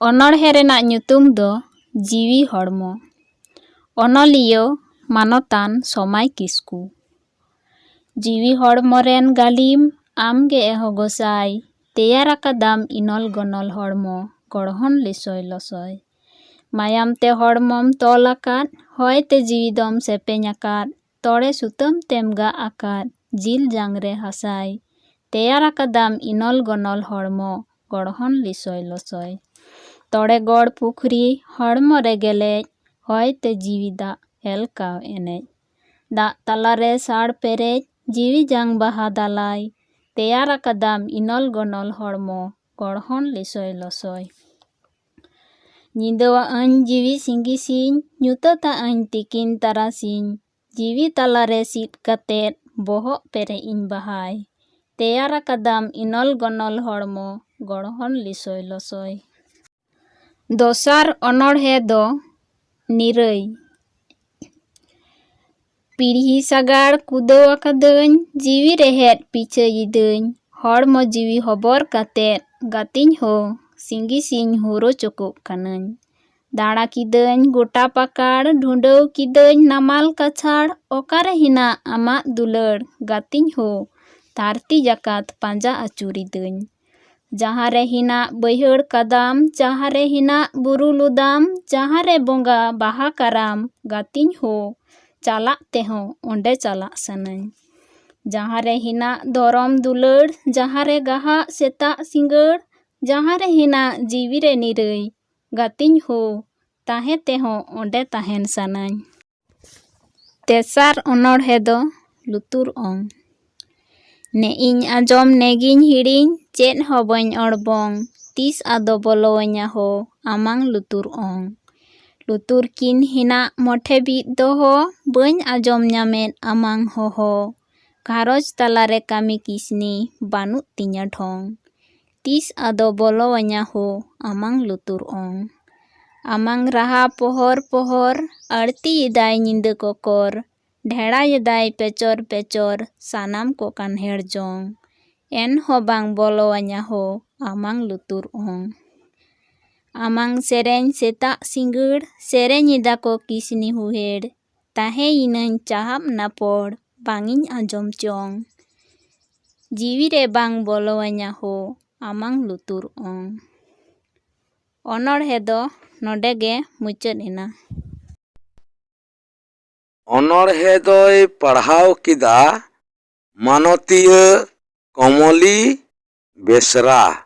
ᱚᱱᱚᱬᱦᱮ ᱨᱮᱱᱟᱜ ᱧᱩᱛᱩᱢ ᱫᱚ ᱡᱤᱣᱤ ᱦᱚᱲᱢᱚ᱾ ᱚᱱᱚᱞᱤᱭᱟᱹ ᱢᱟᱱᱚᱛᱟᱱ ᱥᱚᱢᱟᱭ ᱠᱤᱥᱠᱩ᱾ ᱡᱤᱣᱤ ᱦᱚᱲᱢᱚ ᱨᱮᱱ ᱜᱟᱹᱞᱤᱢ ᱟᱢᱜᱮ ᱮᱦᱚ ᱜᱚᱸᱥᱟᱭ, ᱛᱮᱭᱟᱨ ᱟᱠᱟᱫᱟᱢ ᱤᱱᱚᱞ ᱜᱚᱱᱚᱞ ᱦᱚᱲᱢᱚ, ᱜᱚᱲᱦᱚᱱ ᱞᱤᱥᱚᱭ ᱞᱚᱥᱚᱭ᱾ ᱢᱟᱭᱟᱢ ᱛᱮ ᱦᱚᱲᱢᱚᱢ ᱛᱚᱞ ᱟᱠᱟᱫ, ᱦᱚᱭ ᱛᱮ ᱡᱤᱣᱤ ᱫᱚᱢ ᱥᱮᱯᱮᱧ ᱟᱠᱟᱫ, ᱛᱚᱲᱮ ᱥᱩᱛᱟᱹᱢ ᱛᱮᱢ ᱜᱟᱜ ᱟᱠᱟᱫ, ᱡᱤᱞ ᱡᱟᱝ ᱨᱮ ᱦᱟᱥᱟᱭ, ᱛᱮᱭᱟᱨ ᱟᱠᱟᱫᱟᱢ ᱤᱱᱚᱞ ᱜᱚᱱᱚᱞ ᱦᱚᱲᱢᱚ, ᱜᱚᱲᱦᱚᱱ ᱞᱤᱥᱚᱭ ᱞᱚᱥᱚᱭ᱾ ᱛᱚᱲᱮ ᱜᱚᱲ ᱯᱩᱠᱷᱨᱤ ᱦᱚᱲᱢᱚ ᱨᱮ ᱜᱮᱞᱮᱡ, ᱦᱚᱭ ᱛᱮ ᱡᱤᱣᱤ ᱫᱟᱜ ᱦᱮᱞᱠᱟᱣ ᱮᱱᱮᱡ᱾ ᱫᱟᱜ ᱛᱟᱞᱟᱨᱮ ᱥᱟᱲ ᱯᱮᱨᱮᱡ, ᱡᱤᱣᱤ ᱡᱟᱝ ᱵᱟᱦᱟ ᱫᱟᱞᱟᱭ, ᱛᱮᱭᱟᱨ ᱟᱠᱟᱫᱟᱢ ᱤᱱᱚᱞ ᱜᱚᱱᱚᱞ ᱦᱚᱲᱢᱚ, ᱜᱚᱲᱦᱚᱱ ᱞᱤᱥᱚᱭ ᱞᱚᱥᱚᱭ᱾ ᱧᱤᱫᱟᱹᱣᱟᱜ ᱟᱹᱧ ᱡᱤᱣᱤ ᱥᱤᱸᱜᱤ ᱥᱤᱧ, ᱧᱩᱛᱟᱹᱛᱟᱜ ᱟᱹᱧ ᱛᱤᱠᱤᱱ ᱛᱟᱨᱟᱥᱤᱧ, ᱡᱤᱣᱤ ᱛᱟᱞᱟᱨᱮ ᱥᱤᱫ ᱠᱟᱛᱮᱫ ᱵᱚᱦᱚᱜ ᱯᱮᱨᱮᱡ ᱤᱧ ᱵᱟᱦᱟᱭ, ᱛᱮᱭᱟᱨ 아까담 이널 건널 ᱦᱚᱲᱢᱚ, ᱜᱚᱲᱦᱚᱱ ᱞᱤᱥᱚᱭ ᱞᱚᱥᱚᱭ᱾ ᱫᱚᱥᱟᱨ ᱚᱱᱚᱬᱦᱮ ᱫᱚ ᱱᱤᱨᱟᱹᱭ᱾ ᱯᱤᱲᱦᱤ ᱥᱟᱜᱟᱲ ᱠᱩᱫᱟᱹᱣ ᱟᱠᱟᱫᱟᱹᱧ, ᱡᱤᱣᱤ ᱨᱮᱦᱮᱫ ᱯᱤᱪᱷᱟᱹᱭᱤᱫᱟᱹᱧ, ᱦᱚᱲᱢᱚ ᱡᱤᱣᱤ ᱦᱚᱵᱚᱨ ᱠᱟᱛᱮᱫ ᱜᱟᱹᱛᱤᱧ ᱦᱚ ᱥᱤᱸᱜᱤ ᱥᱤᱧ ᱦᱩᱨᱳ ᱪᱚᱠᱚᱜ ᱠᱟᱹᱱᱟᱹᱧ᱾ ᱫᱟᱬᱟ ᱠᱤᱫᱟᱹᱧ ᱜᱚᱴᱟ ᱯᱟᱠᱟᱲ, ᱰᱷᱩᱸᱰᱟᱹᱣ ᱠᱤᱫᱟᱹᱧ ᱱᱟᱢᱟᱞ ᱠᱟᱪᱷᱟᱲ, ᱚᱠᱟᱨᱮ ᱦᱤᱱᱟᱜ ᱟᱢᱟᱜ ᱫᱩᱞᱟᱹᱲ, ᱜᱟᱹᱛᱤᱧ ᱦᱚ ᱫᱷᱟᱹᱨᱛᱤ ᱡᱟᱠᱟᱛ ᱯᱟᱸᱡᱟ ᱟᱹᱪᱩᱨᱤᱫᱟᱹᱧ᱾ ᱡᱟᱦᱟᱸᱨᱮ ᱦᱤᱱᱟᱜ ᱵᱟᱹᱭᱦᱟᱹᱲ ᱠᱟᱫᱟᱢ, ᱡᱟᱦᱟᱸᱨᱮ ᱦᱤᱱᱟᱜ ᱵᱩᱨᱩ ᱞᱩᱫᱟᱢ, ᱡᱟᱦᱟᱸᱨᱮ ᱵᱚᱸᱜᱟ ᱵᱟᱦᱟ ᱠᱟᱨᱟᱢ, ᱜᱟᱹᱛᱤᱧ ᱦᱚ ᱪᱟᱞᱟᱜ ᱛᱮᱦᱚᱸ ᱚᱸᱰᱮ ᱪᱟᱞᱟᱜ ᱥᱟᱱᱟᱧ᱾ ᱡᱟᱦᱟᱸᱨᱮ ᱦᱤᱱᱟᱜ ᱫᱷᱚᱨᱚᱢ ᱫᱩᱞᱟᱹᱲ, ᱡᱟᱦᱟᱸᱨᱮ ᱜᱟᱦᱟᱜ ᱥᱮᱛᱟᱜ ᱥᱤᱸᱜᱟᱹᱲ, ᱡᱟᱦᱟᱸᱨᱮ ᱦᱤᱱᱟᱜ ᱡᱤᱣᱤᱨᱮ ᱱᱤᱨᱟᱹᱭ, ᱜᱟᱹᱛᱤᱧ ᱦᱚ ᱛᱟᱦᱮᱸ ᱛᱮᱦᱚᱸ ᱚᱸᱰᱮ ᱛᱟᱦᱮᱱ ᱥᱟᱱᱟᱧ᱾ ᱛᱮᱥᱟᱨ ᱚᱱᱚᱬᱦᱮ ᱫᱚ ᱞᱩᱛᱩᱨ ᱚᱝ᱾ ᱱᱮᱜᱼᱤᱧ ᱟᱸᱡᱚᱢ ᱱᱮᱜᱤᱧ ᱦᱤᱲᱤᱧ, ᱪᱮᱫ ᱦᱚᱸ ᱵᱟᱹᱧ ᱚᱲᱵᱚᱝ, ᱛᱤᱥ ᱟᱫᱚ ᱵᱚᱞᱚᱣᱟᱹᱧᱟ ᱦᱚ ᱟᱢᱟᱝ ᱞᱩᱛᱩᱨ ᱚᱝ᱾ ᱞᱩᱛᱩᱨ ᱠᱤᱱ ᱦᱤᱱᱟᱜ ᱢᱚᱴᱷᱮ ᱵᱤᱫ ᱫᱚᱦᱚ, ᱵᱟᱹᱧ ᱟᱸᱡᱚᱢ ᱧᱟᱢᱮᱫ ᱟᱢᱟᱝ ᱦᱚᱦᱚ, ᱜᱷᱟᱨᱚᱸᱡᱽ ᱛᱟᱞᱟᱨᱮ ᱠᱟᱹᱢᱤ ᱠᱤᱥᱱᱤ ᱵᱟᱹᱱᱩᱜ ᱛᱤᱧᱟᱹ ᱰᱷᱚᱝ, ᱛᱤᱥ ᱟᱫᱚ ᱵᱚᱞᱚᱣᱟᱹᱧᱟ ᱦᱚ ᱟᱢᱟᱝ ᱞᱩᱛᱩᱨ ᱚᱝ᱾ ᱟᱢᱟᱝ ᱨᱟᱦᱟ ᱯᱚᱦᱚᱨ ᱯᱚᱦᱚᱨ, ᱟᱹᱲᱛᱤᱭᱮᱫᱟᱭ ᱧᱤᱫᱟᱹ ᱠᱚᱠᱚᱨ, ᱰᱷᱮᱲᱟᱭᱮᱫᱟᱭ ᱯᱮᱪᱚᱨ ᱯᱮᱪᱚᱨ ᱥᱟᱱᱟᱢ ᱠᱚ ᱠᱟᱱᱦᱮᱲ ᱡᱚᱝ, ᱮᱱᱦᱚᱸ ᱵᱟᱝ ᱵᱚᱞᱚᱣᱟᱹᱧᱟ ᱦᱚ ᱟᱢᱟᱝ ᱞᱩᱛᱩᱨ ᱚᱝ᱾ ᱟᱢᱟᱝ ᱥᱮᱨᱮᱧ ᱥᱮᱛᱟᱜ ᱥᱤᱸᱜᱟᱹᱲ, ᱥᱮᱨᱮᱧᱮᱫᱟ ᱠᱚ ᱠᱤᱥᱱᱤ ᱦᱩᱦᱮᱲ, ᱛᱟᱦᱮᱸᱭᱤᱱᱟᱹᱧ ᱪᱟᱦᱟᱵ ᱱᱟᱯᱚᱲ, ᱵᱟᱝᱤᱧ ᱟᱸᱡᱚᱢ ᱪᱚᱝ, ᱡᱤᱣᱤᱨᱮ ᱵᱟᱝ ᱵᱚᱞᱚᱣᱟᱹᱧᱟ ᱦᱚ ᱟᱢᱟᱝ ᱞᱩᱛᱩᱨ ᱚᱝ᱾ ᱚᱱᱚᱬᱦᱮ ᱫᱚ ᱱᱚᱰᱮ ᱜᱮ ᱢᱩᱪᱟᱹᱫ ᱮᱱᱟ᱾ ᱚᱱᱚᱬᱦᱮ ᱫᱚᱭ ᱯᱟᱲᱦᱟᱣ ᱠᱮᱫᱟ ᱢᱟᱱᱚᱛᱤᱭᱟᱹ ᱠᱚᱢᱚᱞᱤ ᱵᱮᱥᱨᱟ।